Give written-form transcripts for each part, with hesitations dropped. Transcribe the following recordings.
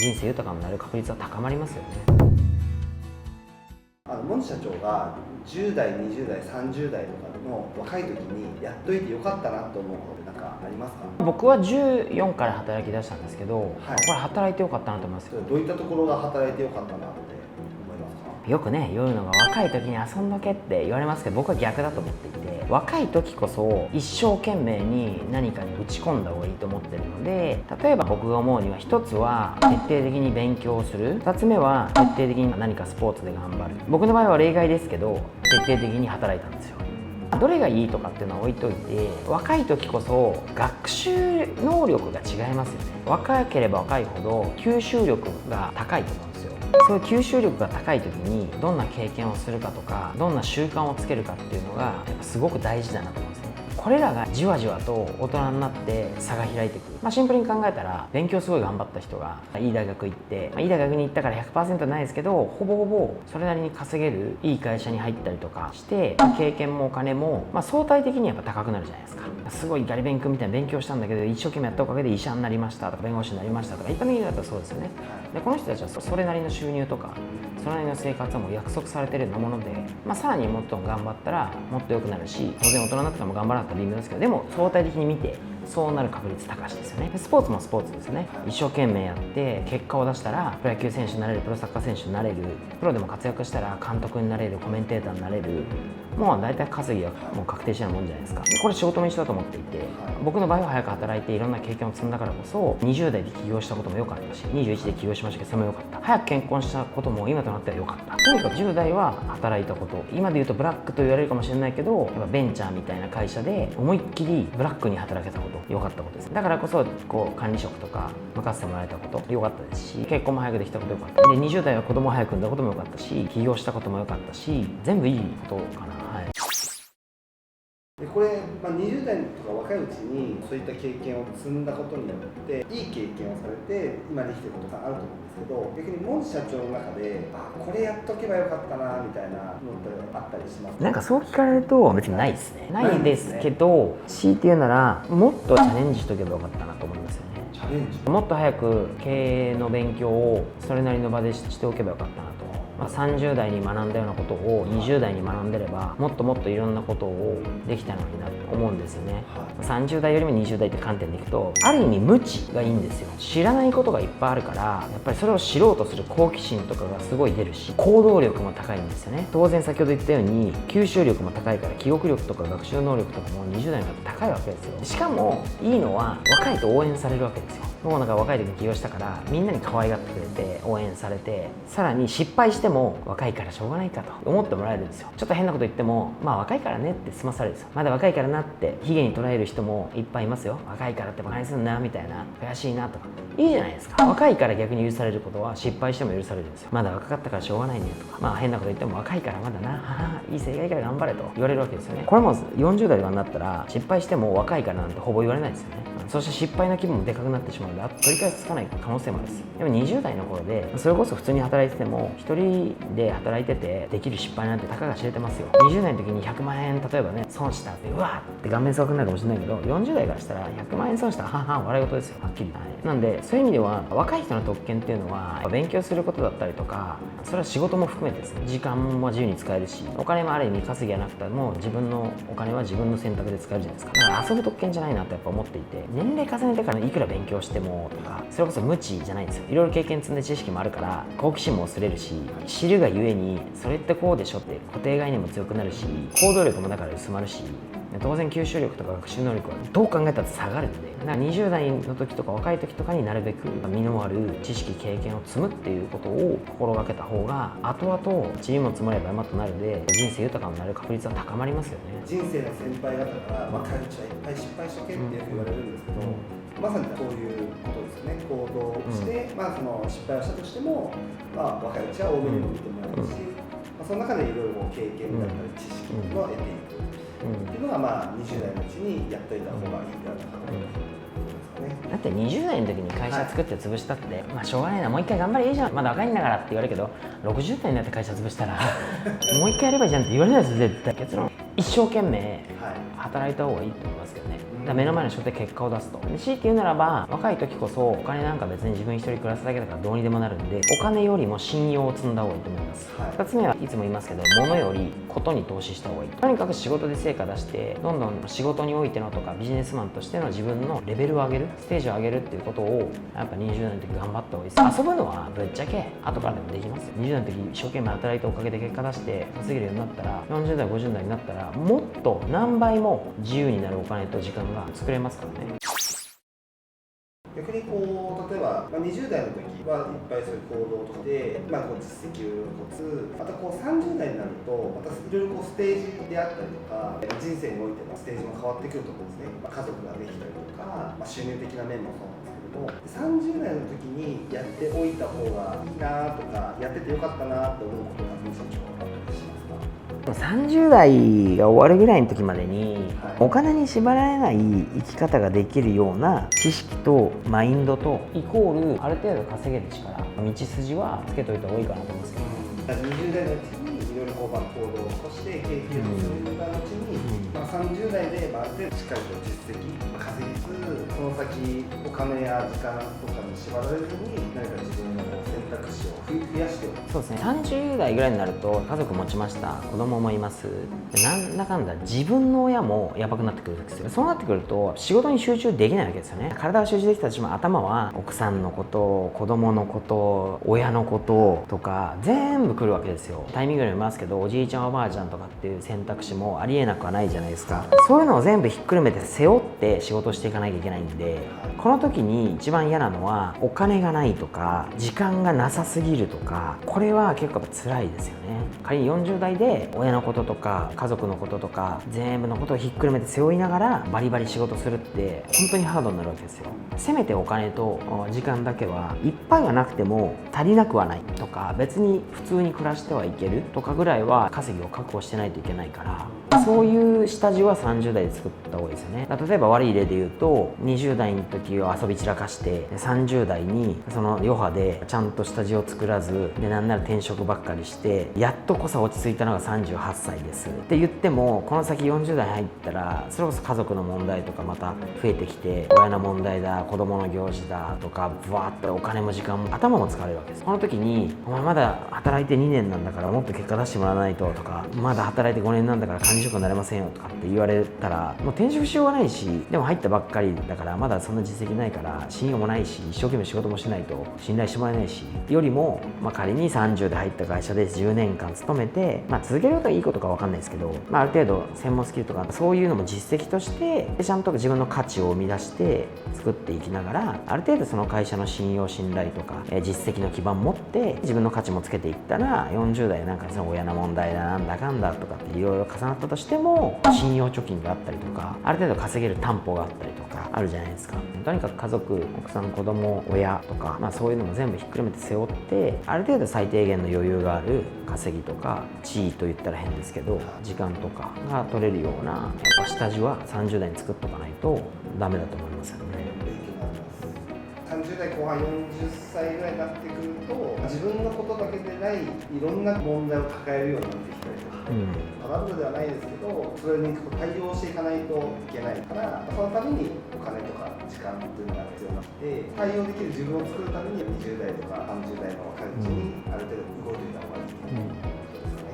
人生豊かになる確率は高まりますよね。森社長が10代、20代、30代とかの若い時にやっといてよかったなと思うことなんかありますか？僕は14から働き出したんですけど、はい、これ働いてよかったなと思いますよ。どういったところが働いてよかったなって思いますか？よくね、言うのが若い時に遊んどけって言われますけど、僕は逆だと思っていて、若い時こそ一生懸命に何かに打ち込んだ方がいいと思ってるので、例えば僕が思うには、一つは徹底的に勉強をする、二つ目は徹底的に何かスポーツで頑張る。僕の場合は例外ですけど、徹底的に働いたんですよ。どれがいいとかっていうのは置いといて、若い時こそ学習能力が違いますよね。若ければ若いほど吸収力が高いと思うんですよ。そういう吸収力が高い時にどんな経験をするかとか、どんな習慣をつけるかっていうのがやっぱすごく大事だなと思うんですね。これらがじわじわと大人になって差が開いていく。シンプルに考えたら、勉強すごい頑張った人がいい大学行って、いい大学に行ったから 100% ないですけど、ほぼほぼそれなりに稼げるいい会社に入ったりとかして、経験もお金も、相対的にやっぱ高くなるじゃないですか。すごいガリ勉君みたいな勉強したんだけど、一生懸命やったおかげで医者になりましたとか弁護士になりましたとか、一般的にだったらそうですよね。でこの人たちはそれなりの収入とかそれなりの生活はもう約束されてるようなもので、さらにもっと頑張ったらもっと良くなるし、当然大人になってからも頑張らなかったら微妙ですけど、でも相対的に見てそうなる確率高しですよね。スポーツもスポーツですよね。一生懸命やって結果を出したらプロ野球選手になれる、プロサッカー選手になれる、プロでも活躍したら監督になれる、コメンテーターになれる、もう大体稼ぎはもう確定してるもんじゃないですか。これ仕事も一緒だと思っていて、僕の場合は早く働いていろんな経験を積んだからこそ、20代で起業したことも良かったし、21で起業しましたけどそれも良かった。早く結婚したことも今となっては良かった。とにかく10代は働いたこと、今で言うとブラックと言われるかもしれないけど、やっぱベンチャーみたいな会社で思いっきりブラックに働けたこと、良かったことです。だからこそ管理職とか任せてもらえたこと良かったですし、結婚も早くできたこと良かった。で20代は子供を早く産んだことも良かったし、起業したことも良かったし、全部いいことかな。これ、20代とか若いうちにそういった経験を積んだことによっていい経験をされて今できてることがあると思うんですけど、逆に森社長の中でこれやっとけばよかったなみたいなのってあったりしますか？なんかそう聞かれると別にないですね。ないですけど、強いて言うならもっとチャレンジしとけばよかったなと思いますよね。チャレンジ、もっと早く経営の勉強をそれなりの場でしておけばよかったなと。30代に学んだようなことを20代に学んでれば、もっともっといろんなことをできたのになと思うんですよね。30代よりも20代って観点でいくと、ある意味無知がいいんですよ。知らないことがいっぱいあるから、やっぱりそれを知ろうとする好奇心とかがすごい出るし、行動力も高いんですよね。当然先ほど言ったように吸収力も高いから、記憶力とか学習能力とかも20代になって高いわけですよ。しかもいいのは若いと応援されるわけですよ。もうなんか若い時に起業したからみんなに可愛がってくれて応援されて、さらに失敗しても若いからしょうがないかと思ってもらえるんですよ。ちょっと変なこと言っても若いからねって済まされるんですよ。まだ若いからなって卑下に捉える人もいっぱいいますよ。若いからってバカにすんなみたいな、悔しいなとか、いいじゃないですか。若いから逆に許されることは失敗しても許されるんですよ。まだ若かったからしょうがないねとか、変なこと言っても若いからまだな、いい正解から頑張れと言われるわけですよね。これも40代とかになったら失敗しても若いからなんてほぼ言われないですよね。そして失敗の規模もでかくなってしまうので、取り返しつかない可能性もあるんですよ。でも20代の頃でそれこそ普通に働いてても、一人で働いててできる失敗なんてたかが知れてますよ。20代の時に100万円例えばね損したって、うわーって顔面蒼くなるかもしれないけど、40代からしたら100万円損したらはんはん笑い事ですよ、はっきり。なんでそういう意味では若い人の特権っていうのは勉強することだったりとか、それは仕事も含めてですね、時間も自由に使えるし、お金もある意味稼ぎがなくても自分のお金は自分の選択で使えるじゃないですか。だから遊ぶ特権じゃないなとやっぱ思っていて、年齢重ねてからいくら勉強してもとか、それこそ無知じゃないんですよ。いろいろ経験積んで知識もあるから好奇心も薄れるし、知るがゆえにそれってこうでしょって固定概念も強くなるし、行動力もだから薄まるし、当然吸収力とか学習能力はどう考えたって下がるんで、だから20代の時とか若い時とかになるべく身のある知識経験を積むっていうことを心がけた方が、後々塵も積もれば山となるで人生豊かになる確率は高まりますよね。人生の先輩方から若いうちはいっぱい失敗しとけってよく言われるんですけど、まさにそういうことですよね。行動して、その失敗をしたとしても、若いうちは多めにも見てもらえるし、その中でいろいろ経験だったり知識を得ていくっていうのは、20代のうちにやっといた方がいいんだと思いますね。だって20代の時に会社作って潰したって、しょうがないな、もう一回頑張ればいいじゃん、まだ若いんだからって言われるけど、60代になって会社潰したらもう一回やればいいじゃんって言われないですよ絶対。結論、一生懸命働いた方がいいと思いますけどね。ら目の前の仕事で結果を出すと。で強いて言うならば、若い時こそお金なんか別に自分一人暮らすだけだからどうにでもなるんで、お金よりも信用を積んだ方がいいと思います。2つ目はいつも言いますけど、物よりことに投資した方がいい。とにかく仕事で成果出して、どんどん仕事においてのとかビジネスマンとしての自分のレベルを上げる、ステージを上げるっていうことをやっぱ20代の時頑張った方がいいです。遊ぶのはぶっちゃけ後からでもできますよ。20代の時一生懸命働いたおかげで結果出して稼げるようになったら、40代50代になったらもっと何倍も自由になるお金と時間が作れますからね。逆にこう例えば、20代の時はいっぱいそういう行動とかで、こう実績を持つ、またこう30代になるとまたいろいろこうステージであったりとか、人生においてのステージも変わってくると思うんですね。家族ができたりとか、収入的な面もそうなんですけども、30代の時にやっておいた方がいいなとか、やっててよかったなと思うことが皆さんあったりしますか？30代が終わるぐらいの時までに、お金に縛られない生き方ができるような知識とマインドとイコールある程度稼げる力、道筋はつけといた方がいいかなと思いますけど、20代のうちにいろいろ行動を起こして経験を積んだ後に、30代である程度しっかりと実績稼ぎつつ、その先お金や時間とかに縛られずに何か自分の選択肢を増やしておく。そうですね、30代ぐらいになると家族持ちました、子供もいます、なんだかんだ自分の親もやばくなってくるんですよ。そうなってくると仕事に集中できないわけですよね。体は集中できたとしても頭は奥さんのこと、子供のこと、親のこととか全部来るわけですよ。タイミングにもいますけど、おじいちゃんおばあちゃんとかっていう選択肢もありえなくはないじゃないですか。そういうのを全部ひっくるめて背負って仕事をしていかなきゃいけないんで、この時に一番嫌なのはお金がないとか時間がなさすぎるとか、これは結構やっぱ辛いですよね。仮に40代で親のこととか家族のこととか全部のことをひっくるめて背負いながらバリバリ仕事するって本当にハードになるわけですよ。せめてお金と時間だけはいっぱいはなくても足りなくはないとか、別に普通に暮らしてはいけるとかぐらいは稼ぎを確保してないといけないから、そういう下地は30代で作った方がいいですよね。例えば悪い例で言うと、20代の時を遊び散らかして30代にその余波でちゃんと下地を作らずで、なんなら転職ばっかりしてやっとこそ落ち着いたのが38歳ですって言っても、この先40代入ったらそれこそ家族の問題とかまた増えてきて、親の問題だ、子供の行事だとか、ブワーッとお金も時間も頭も使われるわけです。この時にお前まだ働いて2年なんだからもっと結果出してもらわないととか、まだ働いて5年なんだから管理職になれませんよとかって言われたら、もう転職しようがないし、でも入ったばっかりだからまだそんな実績ないから信用もないし、一生懸命仕事もしないと信頼してもらえないし、よりも、仮に30で入った会社で10年間勤めて、続けることがいいことか分かんないですけど、ある程度専門スキルとかそういうのも実績としてちゃんと自分の価値を生み出して作っていきながら、ある程度その会社の信用信頼とか実績の基盤を持って自分の価値もつけていったら、40代なんかその親の問題だなんだかんだとかっていろいろ重なったとしても信用貯金があったりとか、ある程度稼げる担保があったりとかあるじゃないですか。とにかく家族、奥さん、子供、親とか、そういうのも全部ひっくるめて背負って、ある程度最低限の余裕がある稼ぎとか地位と言ったら変ですけど時間とかが取れるようなやっぱ下地は30代に作っとかないとダメだと思いますよね。30代後半40歳ぐらいになってくると、自分のことだけでないいろんな問題を抱えるようになってきたりとか、トラブルではないですけど、それに対応していかないといけないから、そのためにお金とか時間っていうのが必要になって、対応できる自分を作るために20代とか30代の若いうちにある程度動いていた方がいいっていうことですね。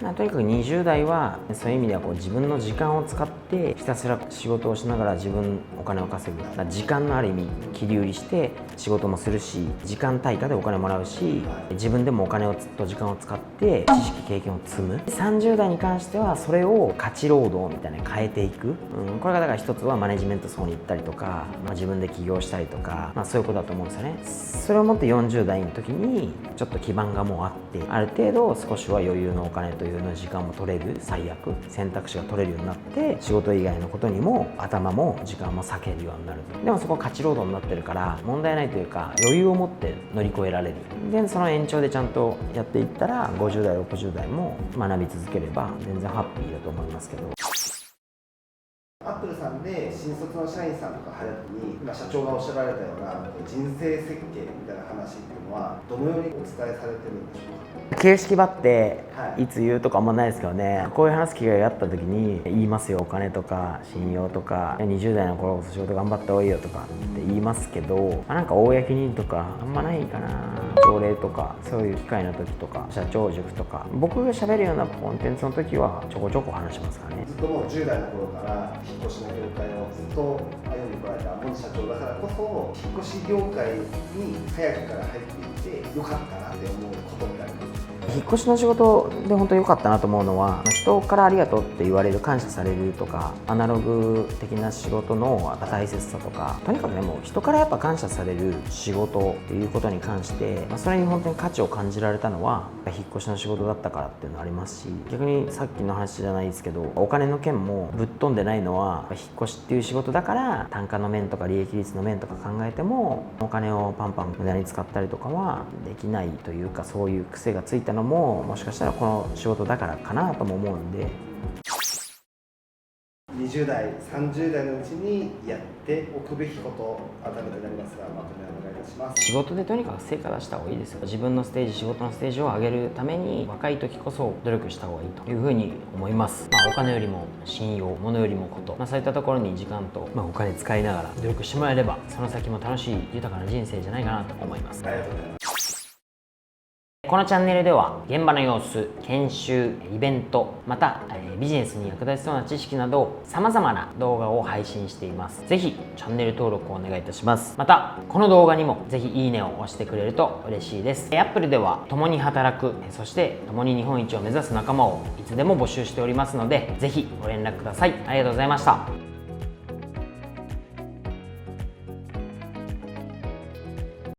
とにかく20代はそういう意味では自分の時間を使ってひたすら仕事をしながら自分お金を稼ぐ、時間のある意味切り売りして仕事もするし、時間対価でお金もらうし、自分でもお金と時間を使って知識経験を積む。30代に関してはそれを価値労働みたいに変えていく、これがだから一つはマネジメント層に行ったりとか、自分で起業したりとか、そういうことだと思うんですよね。それをもって40代の時にちょっと基盤がもうあって、ある程度少しは余裕のお金というの時間も取れる、最悪選択肢が取れるようになって、仕事以外のことにも頭も時間も割けるようになる。でもそこは価値労働になってるから問題ないというか、余裕を持って乗り越えられる。でその延長でちゃんとやっていったら50代60代も学び続ければ全然ハッピーだと思いますけど。アップルさんで新卒の社員さんとか入るときに、今社長がおっしゃられたような人生設計みたいな話っていうのは、はどのようにお伝えされてるんでしょうか。形式ばってはいいつ言うとかあんまないですけどね、こういう話す機会があった時に言いますよ。お金とか信用とか20代の頃こそ仕事頑張った方がいいよとかって言いますけど、なんか公にとかあんまないかな。朝礼とかそういう機会の時とか社長塾とか僕が喋るようなコンテンツの時はちょこちょこ話しますかね。ずっともう10代の頃から引っ越しの業界をずっと歩んでこられた森社長だからこそ、引っ越し業界に早くから入っていってよかったなって思うことってあります。引っ越しの仕事で本当に良かったなと思うのは、人からありがとうって言われる、感謝されるとか、アナログ的な仕事の大切さとか、とにかくね、もう人からやっぱ感謝される仕事っていうことに関して、それに本当に価値を感じられたのは引っ越しの仕事だったからっていうのありますし、逆にさっきの話じゃないですけど、お金の件もぶっ飛んでないのは引っ越しっていう仕事だから、単価の面とか利益率の面とか考えてもお金をパンパン無駄に使ったりとかはできないというか、そういう癖がついたのももしかしたらこの仕事だからかなとも思うんで。20代、30代のうちにやっておくべきこと改めてになりますが、まとめをお願いいたします。仕事でとにかく成果出した方がいいですよ。自分のステージ、仕事のステージを上げるために若い時こそ努力した方がいいというふうに思います。お金よりも信用、物よりもこと、そういったところに時間と、お金使いながら努力してもらえれば、その先も楽しい豊かな人生じゃないかなと思います。ありがとうございます。このチャンネルでは現場の様子、研修、イベント、またビジネスに役立ちそうな知識など様々な動画を配信しています。ぜひチャンネル登録をお願いいたします。またこの動画にもぜひいいねを押してくれると嬉しいです。Apple では共に働く、そして共に日本一を目指す仲間をいつでも募集しておりますので、ぜひご連絡ください。ありがとうございました。